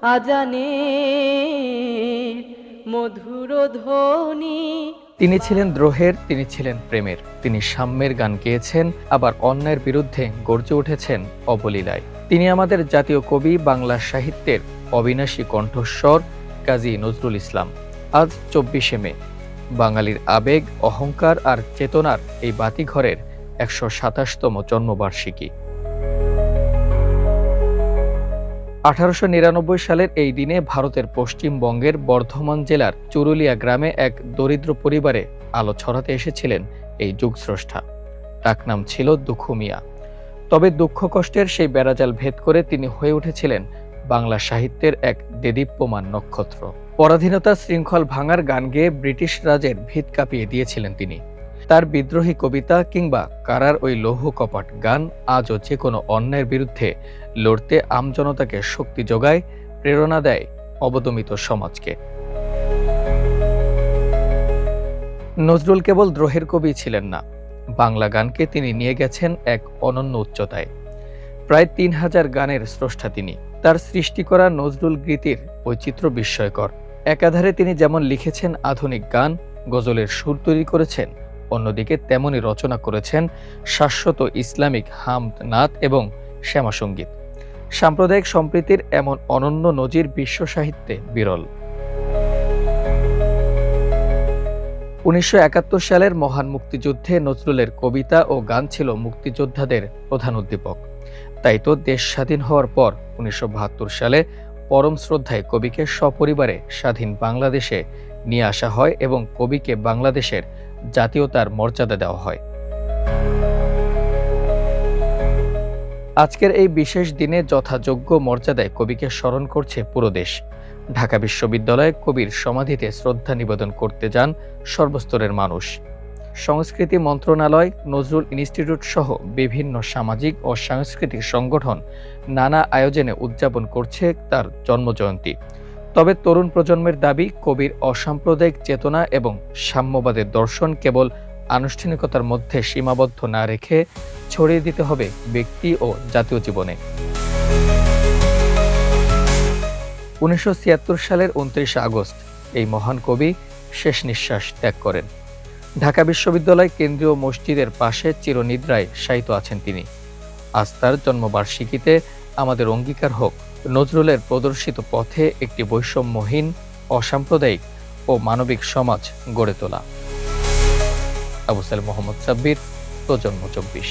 আজানে মধুর ধ্বনি। তিনি ছিলেন দ্রোহের, তিনি ছিলেন প্রেমের, তিনি সাম্যের গান গেয়েছেন, আবার অন্যায়ের বিরুদ্ধে গর্জে উঠেছেন অবলীলায়। তিনি আমাদের জাতীয় কবি, বাংলা সাহিত্যের অবিনাশী কণ্ঠস্বর কাজী নজরুল ইসলাম। আজ ২৪শে মে, বাঙালির আবেগ, অহংকার আর চেতনার এই বাতিঘরের ১২৭তম জন্মবার্ষিকী। ১৮৯৯ সালের এই দিনে ভারতের পশ্চিমবঙ্গের বর্ধমান জেলার চুরুলিয়া গ্রামে এক দরিদ্র পরিবারে আলো ছড়াতে এসেছিলেন এই যুগস্রষ্টা। ডাকনাম ছিল দুখু মিয়া। তবে দুঃখ কষ্টের সেই বেড়াজাল ভেদ করে তিনি হয়ে উঠেছিলেন বাংলা সাহিত্যের এক দেদীপ্যমান নক্ষত্র। পরাধীনতা শৃঙ্খল ভাঙার গান গেয়ে ব্রিটিশ রাজের ভিত কাঁপিয়ে দিয়েছিলেন তিনি। তার বিদ্রোহী কবিতা কিংবা কারার ওই লৌহ কপাট গান আজও যে কোনো অন্যায়ের বিরুদ্ধে লড়তে আমজনতাকে শক্তি যোগায়, প্রেরণা দেয় অবদমিত সমাজকে। নজরুল কেবল দ্রোহের কবি ছিলেন না, বাংলা গানকে তিনি নিয়ে গেছেন এক অনন্য উচ্চতায়। প্রায় ৩,০০০ গানের স্রষ্টা তিনি। তার সৃষ্টি করা নজরুল গীতির বৈচিত্র্য বিস্ময়কর। একাধারে তিনি যেমন লিখেছেন আধুনিক গান, গজলের সুর তৈরি করেছেন, অন্যদিকে তেমনই রচনা করেছেন শাশ্বত ইসলামিক হামদ, নাত এবং শ্যামাসঙ্গীত। সাম্প্রদায়িক সম্প্রীতির এমন অনন্য নজির বিশ্ব সাহিত্যে বিরল। ১৯৭১ সালের মহান মুক্তিযুদ্ধে নজরুলের কবিতা ও গান ছিল মুক্তিযোদ্ধাদের প্রধান উদ্দীপক। তাই তো দেশ স্বাধীন হওয়ার পর ১৯৭২ সালে পরম শ্রদ্ধায় কবিকে সপরিবারে স্বাধীন বাংলাদেশে নিয়ে আসা হয় এবং কবিকে বাংলাদেশের জাতীয়তার মর্যাদা দেওয়া হয়। আজকের এই বিশেষ দিনে যথাযোগ্য মর্যাদায় কবিকে স্মরণ করছে পুরো দেশ। ঢাকা বিশ্ববিদ্যালয়ে কবির সমাধিতে শ্রদ্ধা নিবেদন করতে যান সর্বস্তরের মানুষ। সংস্কৃতি মন্ত্রণালয়, নজরুল ইনস্টিটিউট সহ বিভিন্ন সামাজিক ও সাংস্কৃতিক সংগঠন নানা আয়োজনে উদযাপন করছে তার জন্মজয়ন্তী। তবে তরুণ প্রজন্মের দাবি, কবির অসাম্প্রদায়িক চেতনা এবং সাম্যবাদের দর্শন কেবল আনুষ্ঠানিকতার মধ্যে সীমাবদ্ধ না রেখে ছড়িয়ে দিতে হবে ব্যক্তি ও জাতীয় জীবনে। ১৯৭৬ সালের ২৯ আগস্ট এই মহান কবি শেষ নিঃশ্বাস ত্যাগ করেন। ঢাকা বিশ্ববিদ্যালয় কেন্দ্রীয় মসজিদের পাশে চিরনিদ্রায় শায়িত আছেন তিনি। আজ তার জন্মবার্ষিকীতে আমাদের অঙ্গীকার হোক নজরুলের প্রদর্শিত পথে একটি বৈষম্যহীন, অসাম্প্রদায়িক ও মানবিক সমাজ গড়ে তোলা। আবু সালেম মোহাম্মদ সাব্বির, প্রজন্ম ২৪।